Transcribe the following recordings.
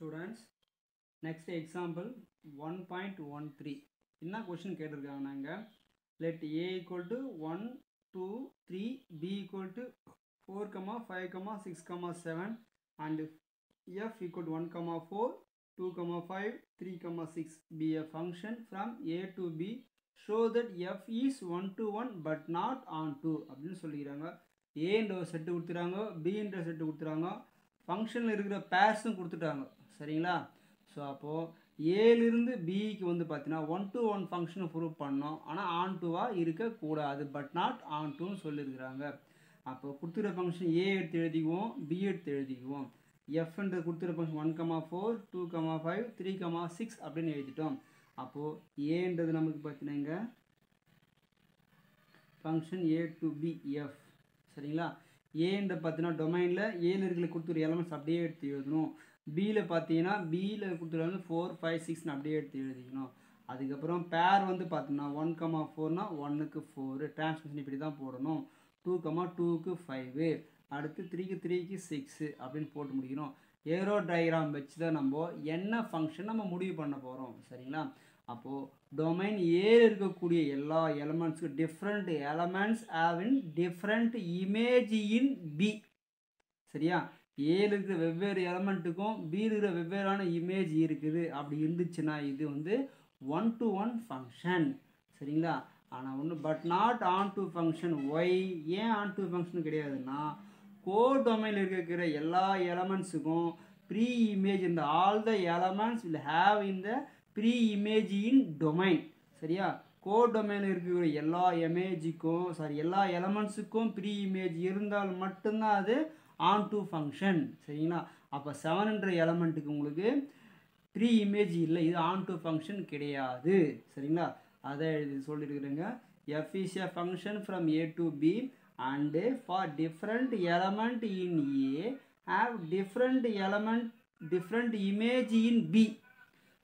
Students, next example 1.13. என்ன question கேட்டிருக்காங்க? Let a equal to 1, 2, 3, b equal to 4, 5, 6, 7 and f equal to 1, 4, 2, 5, 3, 6 be a function from a to b. Show that f is 1 to 1 but not on 2 அப்படின்னு சொல்லிக்கிறாங்க. a என்ற ஒரு set கொடுத்துறாங்க, b என்ற set கொடுத்துறாங்க, ஃபங்க்ஷனில் இருக்கிற பேர்ஸும் கொடுத்துட்டாங்க. சரிங்களா? ஸோ அப்போது ஏலிருந்து பிக்கு வந்து பார்த்தீங்கன்னா 1 to 1 ஃபங்க்ஷனை ப்ரூவ் பண்ணோம். ஆனால் ஆன் டூவாக இருக்கக்கூடாது, பட் நாட் ஆன் டூன்னு சொல்லியிருக்கிறாங்க. அப்போது கொடுத்துருக்க ஃபங்க்ஷன் ஏ எடுத்து எழுதிக்குவோம், பி எடுத்து எழுதிக்குவோம். எஃப்ன்றது கொடுத்துருக்க ஃபங்க்ஷன் 1, 4, 2, 5, 3, 6 அப்படின்னு எழுதிட்டோம். அப்போது ஏன்றது நமக்கு பார்த்தீங்கன்னா function A to B F. சரிங்களா? ஏன்ற பார்த்தீங்கன்னா டொமைனில் ஏழு இருக்கிற கொடுத்துரு எலமெண்ட்ஸ் அப்படியே எடுத்து எழுதணும். பியில் பார்த்தீங்கன்னா பியில் கொடுத்துரு வந்து 4, 5, 6 அப்படியே எடுத்து எழுதிக்கணும். அதுக்கப்புறம் பேர் வந்து பார்த்தீங்கன்னா 1, 4னா 1க்கு 4 டிரான்ஸ்மிஷன் இப்படி தான் போடணும். 2, 2க்கு 5, அடுத்து 3க்கு 3க்கு 6 அப்படின்னு போட்டு முடிக்கணும். ஏரோ டயக்ராம் வச்சு தான் நம்ம என்ன ஃபங்க்ஷன் நம்ம முடிவு பண்ண போகிறோம். சரிங்களா? அப்போது டொமைன் ஏல இருக்கக்கூடிய எல்லா எலமெண்ட்ஸுக்கும் different elements have in different image in B. சரியா? ஏல இருக்கிற வெவ்வேறு எலமெண்ட்டுக்கும் பி இருக்கிற வெவ்வேறான இமேஜ் இருக்குது. அப்படி இருந்துச்சுன்னா இது வந்து 1 to 1 ஃபங்க்ஷன். சரிங்களா? ஆனால் ஒன்று but not on to function. Why ஏன் ஆன் டு ஃபங்க்ஷன் கிடையாதுன்னா கோட் டொமைனில் இருக்கிற எல்லா எலமெண்ட்ஸுக்கும் ப்ரீ இமேஜ் இந்த all the elements will have in the pre image in domain. சரியா? கோட் டொமைனில் இருக்கிற எல்லா எல்லா எலமெண்ட்ஸுக்கும் ப்ரீ இமேஜ் இருந்தால் மட்டும்தான் அது ஆன் டு ஃபங்க்ஷன். சரிங்களா? அப்போ 7என்ற எலமெண்ட்டுக்கு உங்களுக்கு ப்ரீ இமேஜ் இல்லை, இது ஆன் டு ஃபங்க்ஷன் கிடையாது. சரிங்களா? அதை எழுதி சொல்லியிருக்கிறேங்க. F is a function from A to B and for different element in A have different image in B.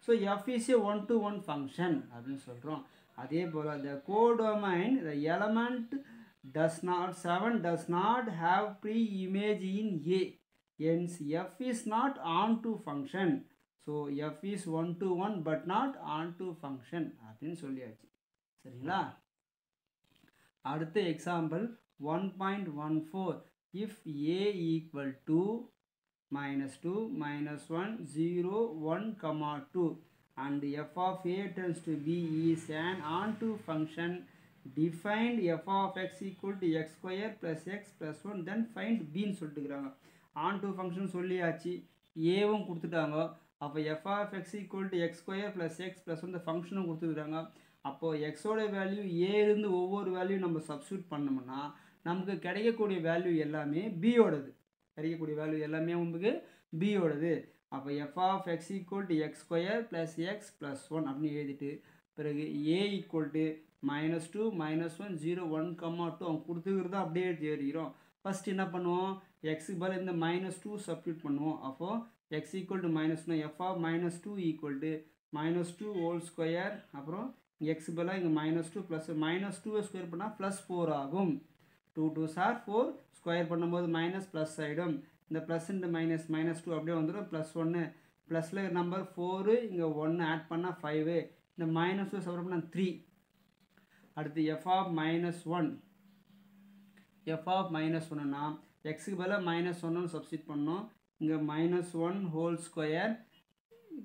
So f is a 1 to 1 function அப்படின்னு சொல்கிறோம். அதே போல் the codomain the element does not have pre-image in A. Hence f is not on to function. So f is 1 to 1 but not on to function அப்படின்னு சொல்லியாச்சு. சரிங்களா? அடுத்த example 1.14. If a equal to -2, -1, 0, 1, 2 and f of a tends to b is an onto function, defined f of x equal to x square plus x plus 1, then find b ன்னு சொல்லிட்டுக்கிறாங்க. onto function சொல்லியாச்சு, ஏவும் கொடுத்துட்டாங்க. அப்போ f of x equal to x square plus x plus 1 இந்த ஃபங்க்ஷனும் கொடுத்துருக்குறாங்க. அப்போது எக்ஸோட value ஏலேருந்து ஒவ்வொரு வேல்யூ நம்ம சப்ஸ்டியூட் பண்ணோம்னா நமக்கு கிடைக்கக்கூடிய வேல்யூ எல்லாமே பியோடது. கிடைக்கக்கூடிய வேல்யூ எல்லாமே உங்களுக்கு பியோடது. அப்போ f of x equal to x square plus x plus 1 அப்படின்னு எழுதிட்டு பிறகு ஏ ஈக்குவல் டு -2, -1, 0, 1, 2 அவங்க கொடுத்துக்கிறதா அப்படியே எடுத்து எழுதிக்கிறோம். ஃபஸ்ட் என்ன பண்ணுவோம், எக்ஸுக்கு பதில் இந்த -2 சப்ஸ்டியூட் பண்ணுவோம். அப்போது x equal to -2 f of -2 equal to -2 whole square, அப்புறம் எக்ஸ் பதிலாக இங்கே -2 ப்ளஸ் -2 ஸ்கொயர் பண்ணால் +4 ஆகும். 2 2s are 4 ஸ்கொயர் பண்ணும்போது மைனஸ் ப்ளஸ் ஆகிடும். இந்த ப்ளஸ் இன்ட்டு -2 அப்படியே வந்துடும். +1 ப்ளஸில் நம்பர் 4 இங்கே 1 ஆட் பண்ணால் 5, இந்த -2 சப்ஸ்டியூட் பண்ணால் 3. அடுத்து எஃப் ஆஃப் -1னா எக்ஸுக்கு பதிலாக -1 சப்ஸ்டியூட் பண்ணோம். இங்கே -1 ஹோல் ஸ்கொயர்,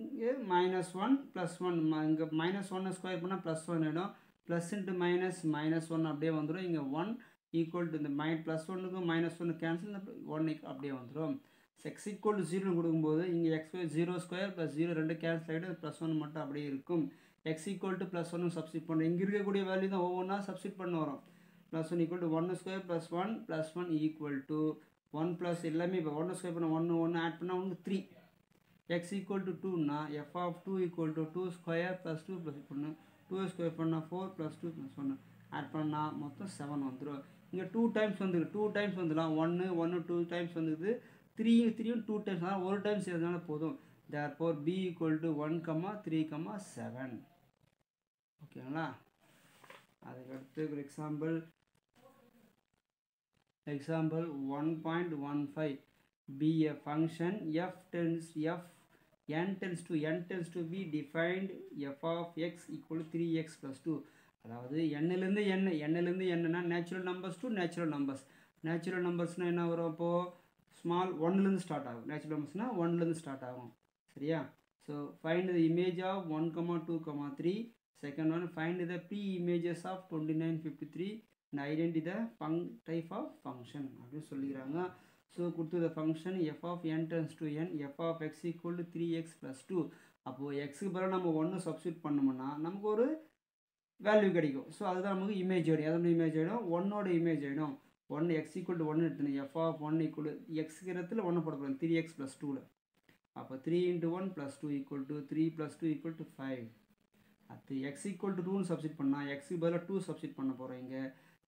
இங்கே -1 ப்ளஸ் 1, இங்கே -1 ஸ்கொயர் பண்ணால் +1 ஆகிடும். ப்ளஸ் இன்ட்டு -1 அப்படியே வந்துடும். இங்கே 1 ஈக்குவல் டு இந்த +1க்கும் -1 கேன்சல், 1 அப்படியே வந்துடும். எக்ஸ் ஈக்குவல் டு 0 கொடுக்கும்போது இங்கே எக்ஸ் 0 ஸ்கொயர் ப்ளஸ் 0 2 கேன்சல் ஆகிடும். +1 மட்டும் அப்படியே இருக்கும். எக்ஸ் ஈக்குவல் டு +1 சப்ஸ்டியூட் பண்ணுறோம். இங்கே இருக்கக்கூடிய வேல்யூ தான் ஒவ்வொன்றா சப்ஸ்டியூட் பண்ண வரும். +1 equal to 1 square plus 1 plus 1 equal to 1 plus எல்லாமே இப்போ 1 ஸ்கொயர் பண்ண 1 ஆட் பண்ணால் உங்களுக்கு 3. எக்ஸ் ஈக்குவல் டு 2னா f of 2 equal to 2 square plus 2 plus பண்ணணும். 2 ஸ்கொயர் பண்ணால் 4 ப்ளஸ் 2 ப்ளஸ் 1 ஆட் பண்ணால் மொத்தம் 7 வந்துடும். இங்கே 2 டைம்ஸ் வந்துருக்கு, 2 டைம்ஸ் வந்துடலாம். 1 2 டைம்ஸ் வந்துடுது. 3 2 டைம்ஸ், ஆனால் ஒரு டைம்ஸ் எழுதினால போதும். Therefore B equal to 1, 3, 7. ஓகேங்களா? அதுக்கடுத்து ஒரு example 1.15. be a function f n tends to be defined f of x equal to 3x plus 2. அதாவது nலேருந்து nனா நேச்சுரல் நம்பர்ஸ் டு நேச்சுரல் நம்பர்ஸ்னால் என்ன வரும்? அப்போது ஸ்மால் 1லேருந்து ஸ்டார்ட் ஆகும். நேச்சுரல் நம்பர்ஸ்னால் 1லேருந்து ஸ்டார்ட் ஆகும். சரியா? So find the image of 1, 2, 3. Second one find the pre images of 29, 53 and identify the type of function அப்படின்னு சொல்லிக்கிறாங்க. ஸோ கொடுத்து the function f of n tends to n, f of x equal to 3x plus 2. அப்போது எக்ஸுக்கு பிறகு நம்ம 1 substitute பண்ணோம்னா நமக்கு ஒரு வேல்யூ கிடைக்கும். ஸோ அதுதான் நமக்கு இமேஜ் ஆகிடும். எதோட இமேஜ் ஆகிடும்? 1ஓட இமேஜ் ஆகிடும். 1 x equal to 1 எடுத்துணும். f of 1 equal to x இடத்துல 1 போட போகிறோம் 3x plus 2ல. அப்போ 3 into 1 plus 2 equal to 3 plus 2 equal to 5. அடுத்து x equal to 2 சப்ஸ்டியூட் பண்ணால் எக்ஸுக்கு பதிலாக 2 சப்ஸ்டியூட் பண்ண போகிறோம். இங்கே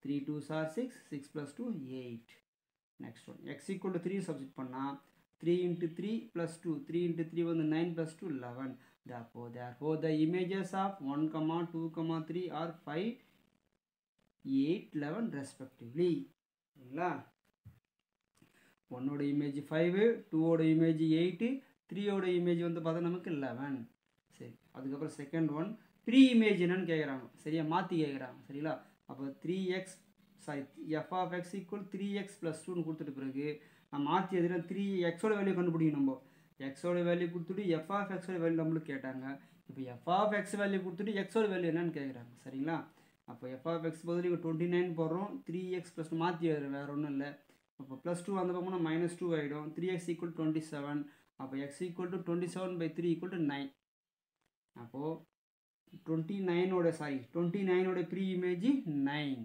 3 2s are 6, 6 plus 2 8. Next one x equal to 3 substitute பண்ணால் 3 into 3 plus 2, 3 into 3 வந்து 9 plus 2 11. Therefore the images of 1, 2, 3 are 5, 8, 11 respectively. சரிங்களா? 1ஓட இமேஜ் 5, 2ஓட இமேஜ் 8, 3ஓட இமேஜ் வந்து பார்த்தா நமக்கு 11. சரி, அதுக்கப்புறம் செகண்ட் ஒன் ப்ரீ இமேஜ் என்னன்னு கேட்குறாங்க. சரியா? மாற்றி கேட்குறாங்க. சரிங்களா? அப்போ 3x f of x equal 3x plus 2ன்னு கொடுத்துட்டு பிறகு நான் மாற்றி எதிர 3xோட வேல்யூ கண்டுபிடிக்கணும். நம்ம எக்ஸோட வேல்யூ கொடுத்துட்டு f of xோட வேல்யூ நம்மளுக்கு கேட்டாங்க. இப்போ f of x வேல்யூ கொடுத்துட்டு xோட வேல்யூ என்னன்னு கேட்குறாங்க. சரிங்களா? அப்போ f of x பதில் இங்கே 29 போடுறோம். 3x plus மாற்றி எழுதுறோம், வேறு ஒன்றும் இல்லை. அப்போ ப்ளஸ் 2 அந்த பக்கம்னா -2 ஆகிடும். 3x equal 27. அப்போ x equal to 27/3 equal to 9. அப்போது 29ஓட ப்ரீ இமேஜ் 9.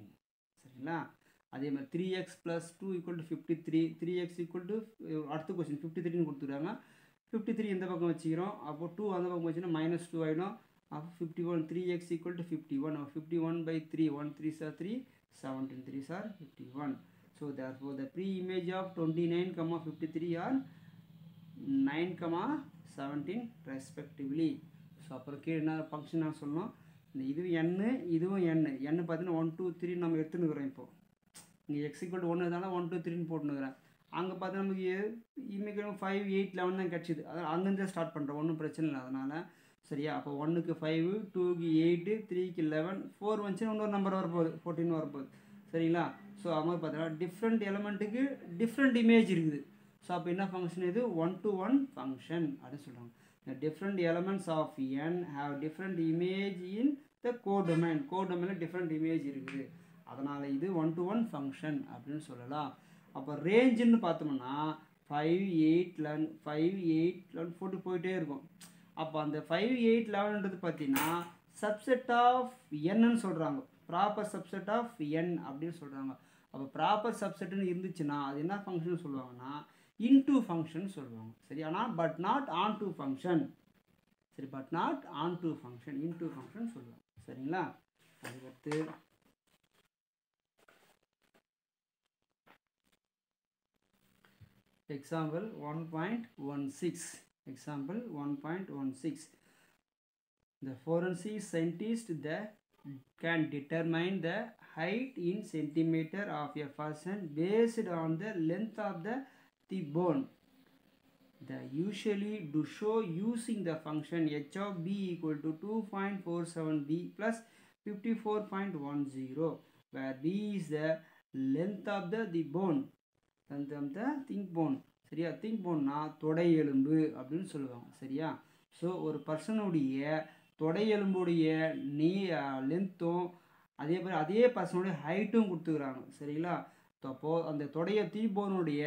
சரிங்களா? அதே மாதிரி 3x plus 2 equal to 53. 3x equal to அடுத்த கொஸ்டின் 53ன்னு கொடுத்துருக்காங்க. 53 இந்த பக்கம் வச்சுக்கிறோம். அப்போது 2 அந்த பக்கம் வச்சுன்னா -2 ஆகிடும். அப்போ 51. 3x equal to 51. 51/3. 1 3s are 3, 17 3s are 51. So therefore the pre-image of 29, 53 are 9, 17 respectively. So அப்புறம் கீழே என்ன ஃபங்க்ஷன் நான் சொல்லணும். இந்த இதுவும் இதுவும் n பார்த்தீங்கன்னா 1 2 3 நம்ம எடுத்துன்னுக்குறோம். இப்போது இங்கே x equal to 1 இருந்தாலும் 1 2 3ன்னு போட்டுனுக்குறேன். அங்கே பார்த்தா நமக்கு இமேஜ் 5 8 11 தான் கிடச்சிது. அதான் அங்கேருந்தே ஸ்டார்ட் பண்ணுறோம், ஒன்றும் பிரச்சனை இல்லை. அதனால் சரியா? அப்போ 1க்கு 5, 2க்கு 8, 3க்கு 11, 4 வந்துச்சுன்னா இன்னொரு நம்பர் வரப்போகுது, 14 வரப்போகுது. சரிங்களா? ஸோ அது மாதிரி பார்த்தீங்கன்னா டிஃப்ரெண்ட் எலமெண்ட்டுக்கு டிஃப்ரெண்ட் இமேஜ் இருக்குது. ஸோ அப்போ என்ன ஃபங்க்ஷன் இது? 1-to-1 ஃபங்க்ஷன் அப்படின்னு சொல்கிறாங்க. The different elements of n have different image in the codomain. Codomainல different image இருக்குது. அதனால் இது 1-to-1 ஃபங்க்ஷன் அப்படின்னு சொல்லலாம். அப்போ ரேஞ்சுன்னு பார்த்தோம்னா 5 8 11 5 8 11 போட்டு போயிட்டே இருக்கும். அப்போ அந்த 5 8 11ன்றது பார்த்தீங்கன்னா சப்செட் ஆஃப் என்னன்னு சொல்கிறாங்க. ப்ராப்பர் சப்செட் ஆஃப் n அப்படின்னு சொல்கிறாங்க. அப்போ ப்ராப்பர் சப்செட்னு இருந்துச்சுன்னா அது என்ன ஃபங்க்ஷன் சொல்லுவாங்கன்னா இன்டூ ஃபங்க்ஷன் சொல்லுவாங்க. சரி, ஆனால் but not onto function. சரி, but not onto function, into function சொல்லுவாங்க. சரிங்களா? அதுக்கடுத்து example 1.16. Example 1.16. The forensic scientist can determine the height in centimeter of a person based on the length of the bone. They usually do show using the function h of b equal to 2.47b plus 54.10, where b is the length of the bone, length of the think bone. சரியா? Think போன்னா தொடை எலும்பு அப்படின்னு சொல்லுவாங்க. சரியா? So ஒரு பர்சனுடைய தொடை எலும்புடைய லென்த்தும் அதே பர்சனுடைய ஹைட்டும் கொடுத்துக்கிறாங்க. சரிங்களா? அப்போது அந்த தொடைய தீபோனுடைய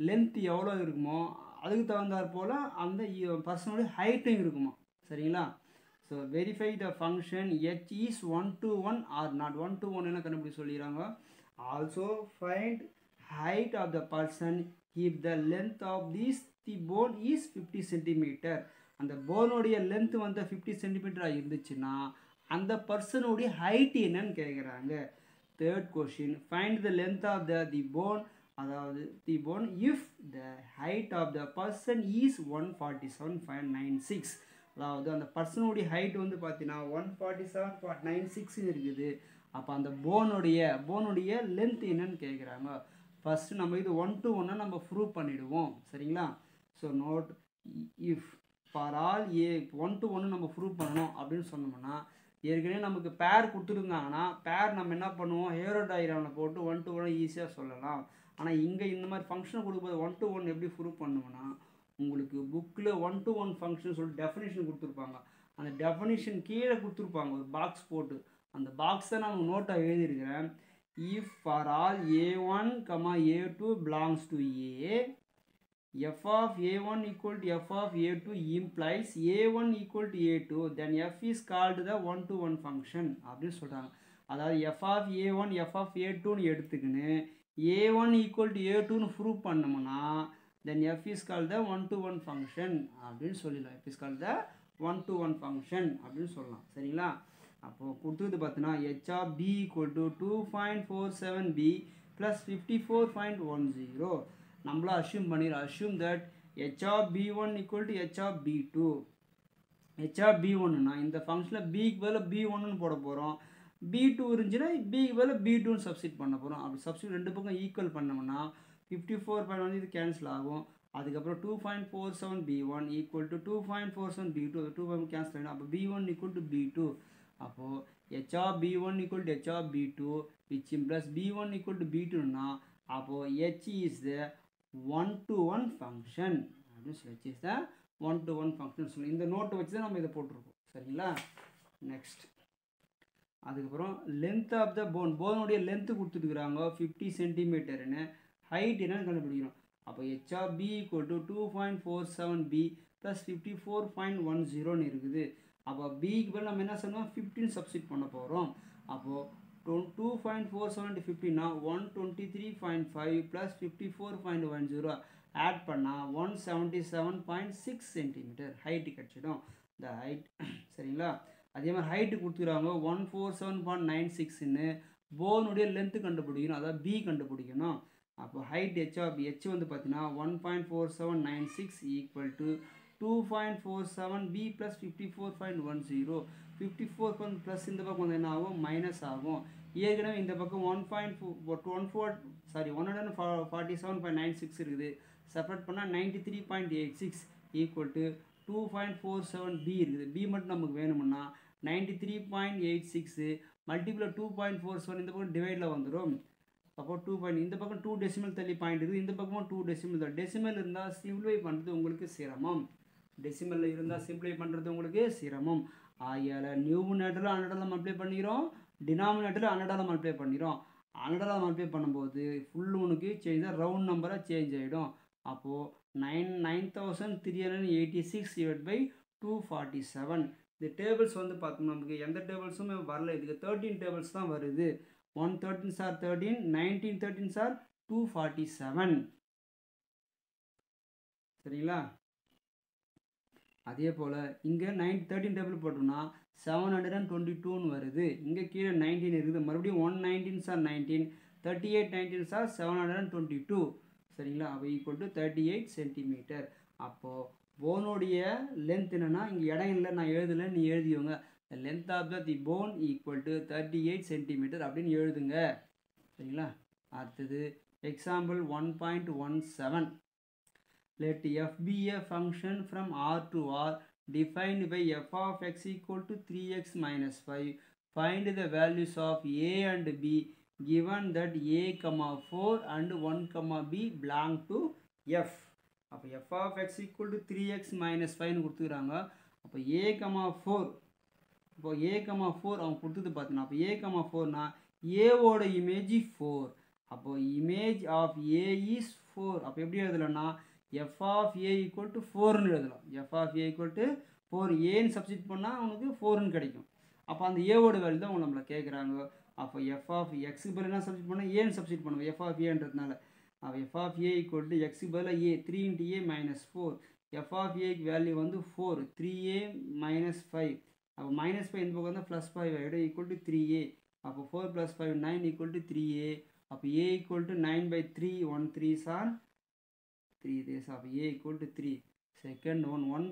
லென்த் எவ்வளோ இருக்குமோ அதுக்கு தகுந்தாற் போல் அந்த பர்சனுடைய ஹைட்டும் இருக்குமா. சரிங்களா? So verify the function h is 1-to-1 or not. 1-to-1 என்ன கண்டுபிடி சொல்லிடுறாங்க. Also find height of the person if the length of the bone is 50 centimeter. அந்த போனுடைய லென்த் வந்து 50 சென்டிமீட்டராக இருந்துச்சுன்னா அந்த பர்சனுடைய ஹைட் என்னன்னு கேட்குறாங்க. Third question find the length of the bone, அதாவது the bone if the height of the person is 147.96. அதாவது அந்த பர்சனுடைய height வந்து பார்த்தீங்கன்னா 147.96 இருக்குது. அப்போ அந்த போனுடைய லென்த் என்னன்னு கேட்குறாங்க. ஃபஸ்ட்டு நம்ம இது 1-to-1 நம்ம ப்ரூவ் பண்ணிவிடுவோம். சரிங்களா? So note if for all A 1 to 1 நம்ம ப்ரூவ் பண்ணணும் அப்படின்னு சொன்னோம்னா ஏற்கனவே நமக்கு பேர் கொடுத்துருந்தாங்கன்னா பேர் நம்ம என்ன பண்ணுவோம் ஹேரோ டயக்ராமில் போட்டு 1 to 1 ஈஸியாக சொல்லலாம். ஆனால் இங்கே இந்த மாதிரி ஃபங்க்ஷன் கொடுக்கும்போது 1 to 1 எப்படி ப்ரூவ் பண்ணோம்னா உங்களுக்கு புக்கில் 1 to 1 ஃபங்க்ஷன் சொல்லிட்டு டெஃபினிஷன் கொடுத்துருப்பாங்க. அந்த டெஃபினிஷன் கீழே கொடுத்துருப்பாங்க ஒரு பாக்ஸ் போட்டு. அந்த பாக்ஸை நான் நோட்டாக எழுதியிருக்கிறேன். If for all a1, a2 belongs to a, f of a1 equal to f of a2 implies a1 equal to a2, then f is called the 1 to 1 function அப்படின்னு சொல்கிறாங்க. அதாவது f of a1 f of a2ன்னு எடுத்துக்கின்னு a1 equal to a2ன்னு prove பண்ணோம்னா then f is called the 1 to 1 function அப்படின்னு சொல்லிடலாம். f is called the 1 to 1 function அப்படின்னு சொல்லலாம். சரிங்களா? அப்போது கொடுத்தது பார்த்தீங்கன்னா h of b equal to 2.47b plus 54.10. நம்மளா அஷ்யூம் பண்ணிடலாம். Assume that h of b1 equal to h of b2. h of b1னா இந்த ஃபங்க்ஷனில் பிக்கு பதில் b1ன்னு போட போகிறோம். b2 இருந்துச்சுன்னா பிக்கு பதில் b2ன்னு சப்ஸ்டிட் பண்ண போகிறோம். அப்படி சப்ஸ்டிட் ரெண்டு பக்கம் ஈக்குவல் பண்ணோம்னா 54.1 இது கேன்சல் ஆகும். அதுக்கப்புறம் 2.47 b1 equal to 2.47 b2. அது 2 கேன்சல் ஆகிடும். அப்போ b1 equal to b2. அப்போது h of b1 equal to h of b2 which implies b1 equal to b2னா அப்போது h is the 1 to 1 function அப்படின்னு சொல்லி h is the 1 to 1 function சொல்லி இந்த நோட்டை வச்சு தான் நம்ம இதை போட்டிருக்கோம். சரிங்களா? நெக்ஸ்ட் அதுக்கப்புறம் லென்த் ஆஃப் த போனுடைய லென்த்து கொடுத்துருக்குறாங்க 50 சென்டிமீட்டர்னு. ஹைட் என்னன்னு கண்டுபிடிக்கணும். அப்போ h of b equal to 2.47b plus 54.10 இருக்குது. அப்போ பிக்கு பதில் நம்ம என்ன சொன்னோம் 15 சப்ஸ்டிட் பண்ண போகிறோம். அப்போது 2.47 50னா 123.5 plus 54.10 ஆட் பண்ணால் 177.6 சென்டிமீட்டர் ஹைட்டு கிடச்சிடும். இந்த ஹைட் சரிங்களா? அதே மாதிரி ஹைட்டு கொடுத்துக்கிறாங்க 147.96ன்னு. போனுடைய லென்த்து கண்டுபிடிக்கணும். அதாவது பி கண்டுபிடிக்கணும். அப்போ ஹைட் h வந்து பார்த்தீங்கன்னா 1.4796 equal to 2.47b plus 54.10. 54 plus இந்த பக்கம் வந்து என்ன ஆகும் மைனஸ் ஆகும். ஏற்கனவே இந்த பக்கம் 147.96 இருக்குது. செப்பரேட் பண்ணால் 93.86 ஈக்குவல் டு 2.47b இருக்குது. பி மட்டும் நமக்கு வேணும்னா 93.86 மல்டிபிள் 2.47 இந்த பக்கம் டிவைடில் வந்துடும். அப்போ 2 இந்த பக்கம் 2 டெசிமல் தள்ளி பாயிண்ட் இருக்குது. இந்த பக்கமும் 2 டெசிமல் தான். டெசிமல் இருந்தால் சிம்பிளை பண்ணுறது உங்களுக்கு சிரமம். டெசிமலில் இருந்தால் சிம்பிளை பண்ணுறது உங்களுக்கு சிரமம். ஆகையால் நியூமினேட்டரில் 100 மல்டிப்ளை பண்ணிக்கிறோம். டினாமினேட்டரில் 100 மல்டிப்ளை பண்ணிக்கிறோம். 100 மல்டிப்ளை பண்ணும்போது ஃபுல் ஒனுக்கு சேஞ்ச் தான் ரவுண்ட் நம்பராக சேஞ்ச் ஆகிடும். அப்போது 9386 டிவைட் பை 247. இந்த டேபிள்ஸ் வந்து பார்த்தோம்னா நமக்கு எந்த டேபிள்ஸுமே வரல. இதுக்கு 13 டேபிள்ஸ் தான் வருது. 113 சார் 13, 1913 சார் 247. சரிங்களா? அதே போல் இங்கே 13 டேபிள் போட்டோம்னா 722ன்னு வருது. இங்கே கீழே 19 இருக்குது. மறுபடியும் 119 சார் 19, 38 19 சார் 722. சரிங்களா? அப்போ ஈக்குவல் டு 38 சென்டிமீட்டர். அப்போது போனுடைய லென்த் என்னென்னா இங்கே இடம் இல்லை நான் எழுதலை நீ எழுதியோங்க. Length of the bone equal to 38 centimetre அப்படின்னு எழுதுங்க. சரிங்களா? அடுத்தது example 1.17. Let f be a function from R to R defined by f of x equal to 3x minus 5. Find the values of a and b given that a, 4 and 1, b belong to f. அப்போ f of x equal to 3x minus 5ன்னு கொடுத்துக்கிறாங்க. அப்போ a, 4 இப்போ a, 4 அவங்க கொடுத்தது பார்த்தீங்கன்னா அப்போ a, 4னா ஏவோட image 4. அப்போ இமேஜ் ஆஃப் a இஸ் 4. அப்போ எப்படி எழுதலாம்னா f of a equal to 4ன்னு எழுதலாம். f of a equal to 4 ஏன்னு சப்ஸ்டிட் பண்ணால் அவனுக்கு 4ன்னு கிடைக்கும். அப்போ அந்த ஏவோட வேல்யூ தான் அவங்க நம்மளை கேட்குறாங்க. அப்போ f of xக்கு பதில் என்ன சப்ஸ்டிட் பண்ணால் ஏன்னு சப்ஸ்டிட் பண்ணுவோம் f of aன்றதுனால. அப்போ f of a equal to xக்கு பதில் a 3 into a minus 4. f of aக்கு value வந்து 4 3a minus 5. அப்போ மைனஸ் 5 இந்த பக்கம் வந்து ப்ளஸ் 5 ஆகிடும் ஈக்குவல் டு 3a. அப்போ 4 + 5 9 ஈக்குவல் டு 3a. அப்போ a equal to 9/3 1 3s are 3 days. அப்போ a equal to 3. Second one 1,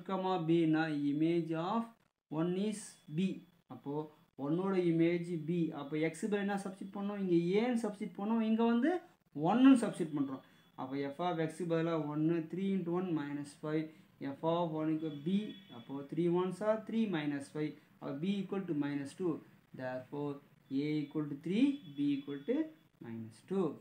bனா இமேஜ் ஆஃப் 1 இஸ் b. அப்போது 1ஓட இமேஜ் b. அப்போ x பதில் என்ன சப்ஸ்டிட் பண்ணோம் இங்கே ஏன்னு சப்ஸ்டிட் பண்ணோம் இங்கே வந்து 1ன்னு சப்ஸ்டிட் பண்ணுறோம். அப்போ f of x பதிலாக 1 3 into 1 minus 5 f of 1 equal to b, அப்போ 3 ones are 3 minus 5, b equal to minus 2, therefore a equal to 3, b equal to minus 2.